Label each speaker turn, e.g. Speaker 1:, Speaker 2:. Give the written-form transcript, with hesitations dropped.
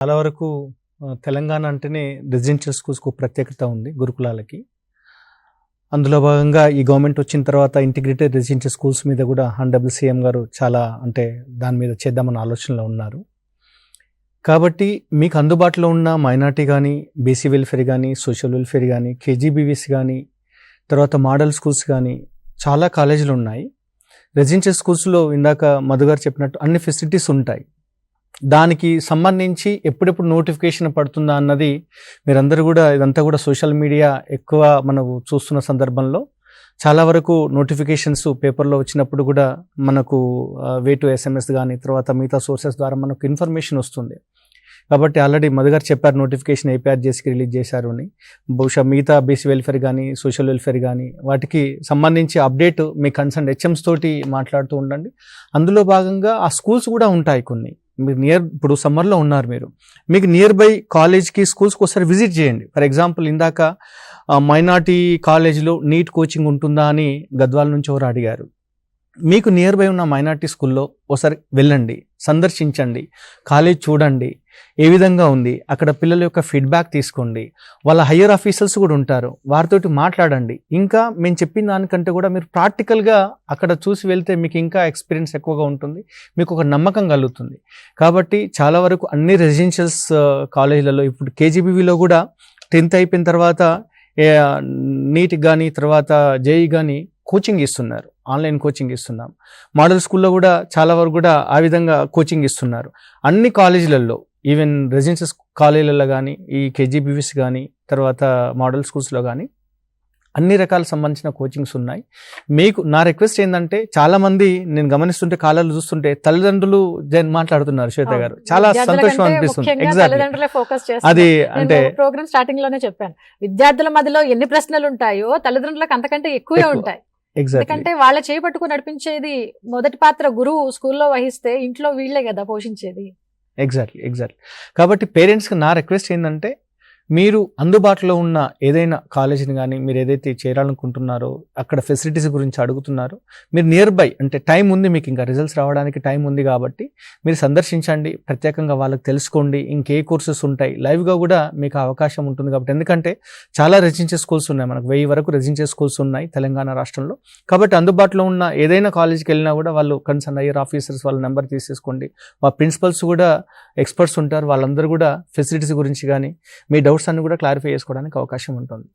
Speaker 1: చాలా వరకు తెలంగాణ అంటేనే రెసిడెన్షియల్ స్కూల్స్‌కు ప్రత్యేకత ఉంది గురుకులాలకి. అందులో భాగంగా ఈ గవర్నమెంట్ వచ్చిన తర్వాత ఇంటిగ్రేటెడ్ రెసిడెన్షియల్ స్కూల్స్ మీద కూడా హానరబుల్ సీఎం గారు చాలా దాని మీద చేద్దామన్న ఆలోచనలో ఉన్నారు. కాబట్టి మీకు అందుబాటులో ఉన్న మైనారిటీ కానీ, బీసీ వెల్ఫేర్ కానీ, సోషల్ వెల్ఫేర్ కానీ, కేజీబీవీసీ కానీ, తర్వాత మోడల్ స్కూల్స్ కానీ చాలా కాలేజీలు ఉన్నాయి. రెసిడెన్షియల్ స్కూల్స్‌లో ఇందాక మధు గారు చెప్పినట్టు అన్ని ఫెసిలిటీస్ ఉంటాయి. దానికి సంబంధించి ఎప్పుడెప్పుడు నోటిఫికేషన్ పడుతుందా అన్నది మీరందరూ కూడా ఇదంతా కూడా సోషల్ మీడియా ఎక్కువ మనకు చూస్తున్న సందర్భంలో చాలా వరకు నోటిఫికేషన్స్ పేపర్లో వచ్చినప్పుడు కూడా మనకు వే టు ఎస్ఎంఎస్ కానీ తర్వాత మిగతా సోర్సెస్ ద్వారా మనకు ఇన్ఫర్మేషన్ వస్తుంది. కాబట్టి ఆల్రెడీ మధు గారు చెప్పారు నోటిఫికేషన్ ఏపీఆర్జేసీకి రిలీజ్ చేశారు అని. బహుశా మిగతా బీసీ వెల్ఫేర్ కానీ సోషల్ వెల్ఫేర్ కానీ వాటికి సంబంధించి అప్డేట్ మీ కన్సర్న్ హెచ్ఎంస్ తోటి మాట్లాడుతూ ఉండండి. అందులో భాగంగా ఆ స్కూల్స్ కూడా ఉంటాయి కొన్ని. మీరు ఇప్పుడు సమ్మర్లో ఉన్నారు, మీకు నియర్ బై కాలేజ్కి స్కూల్స్కి ఒకసారి విజిట్ చేయండి. ఫర్ ఎగ్జాంపుల్ ఇందాక మైనార్టీ కాలేజ్లో నీట్ కోచింగ్ ఉంటుందా అని గద్వాల నుంచి ఎవరు అడిగారు. మీకు నియర్ బై ఉన్న మైనార్టీ స్కూల్లో ఒకసారి వెళ్ళండి, సందర్శించండి, కాలేజ్ చూడండి ఏ విధంగా ఉంది, అక్కడ పిల్లల యొక్క ఫీడ్బ్యాక్ తీసుకోండి. వాళ్ళ హయ్యర్ ఆఫీసర్స్ కూడా ఉంటారు, వారితోటి మాట్లాడండి. ఇంకా మేము చెప్పిన దానికంటే కూడా మీరు ప్రాక్టికల్గా అక్కడ చూసి వెళ్తే మీకు ఇంకా ఎక్స్పీరియన్స్ ఎక్కువగా ఉంటుంది, మీకు ఒక నమ్మకం కలుగుతుంది. కాబట్టి చాలా వరకు అన్ని రెసిడెన్షియల్స్ కాలేజీలలో ఇప్పుడు కేజీబీవీలో కూడా 10th అయిపోయిన తర్వాత నీట్కి కానీ తర్వాత జేఈ కానీ కోచింగ్ ఇస్తున్నారు, ఆన్లైన్ కోచింగ్ ఇస్తున్నాం. మోడల్ స్కూల్లో కూడా చాలా వరకు కూడా ఆ విధంగా కోచింగ్ ఇస్తున్నారు. అన్ని కాలేజీలలో ఈవెన్ రెసిడెన్షియల్ కాలేజీలలో కానీ ఈ కేజీబీవీస్ కానీ తర్వాత మోడల్ స్కూల్స్లో కానీ అన్ని రకాల సంబంధించిన కోచింగ్స్ ఉన్నాయి. మీకు నా రిక్వెస్ట్ ఏంటంటే చాలామంది నేను గమనిస్తుంటే కాలాలు చూస్తుంటే తల్లిదండ్రులు మాట్లాడుతున్నారు. శ్వేత గారు చాలా సంతోషం అనిపిస్తుంది. అది అంటే
Speaker 2: ప్రోగ్రామ్ స్టార్టింగ్ లోనే చెప్పాను, విద్యార్థుల మధ్యలో ఎన్ని ప్రశ్నలు ఉంటాయో తల్లిదండ్రులకు అంతకంటే ఎక్కువే ఉంటాయి. ఎందుకంటే వాళ్ళ చేపట్టుకుని నడిపించేది మొదటి పాత్ర గురువు స్కూల్లో వహిస్తే ఇంట్లో వీళ్లే కదా పోషించేది.
Speaker 1: ఎగ్జాక్ట్లీ. కాబట్టి పేరెంట్స్కి నా రిక్వెస్ట్ ఏంటంటే మీరు అందుబాటులో ఉన్న ఏదైనా కాలేజీని కానీ మీరు ఏదైతే చేరాలనుకుంటున్నారో అక్కడ ఫెసిలిటీస్ గురించి అడుగుతున్నారో మీరు నియర్ బై అంటే టైం ఉంది, మీకు ఇంకా రిజల్ట్స్ రావడానికి టైం ఉంది కాబట్టి మీరు సందర్శించండి, ప్రత్యేకంగా వాళ్ళకి తెలుసుకోండి. ఇంకే కోర్సెస్ ఉంటాయి లైవ్గా కూడా మీకు అవకాశం ఉంటుంది. కాబట్టి ఎందుకంటే చాలా రెసిడెన్షియల్ స్కూల్స్ ఉన్నాయి, మనకు 1000 వరకు రెసిడెన్షియల్ స్కూల్స్ ఉన్నాయి తెలంగాణ రాష్ట్రంలో. కాబట్టి అందుబాటులో ఉన్న ఏదైనా కాలేజీకి వెళ్ళినా కూడా వాళ్ళు కన్సర్న్ హయ్యర్ ఆఫీసర్స్ వాళ్ళ నెంబర్ తీసేసుకోండి. మా ప్రిన్సిపల్స్ కూడా ఎక్స్పర్ట్స్ ఉంటారు, వాళ్ళందరూ కూడా ఫెసిలిటీస్ గురించి కానీ మీ డౌట్స్ అన్ని కూడా క్లారిఫై చేసుకోవడానికి అవకాశం ఉంటుంది.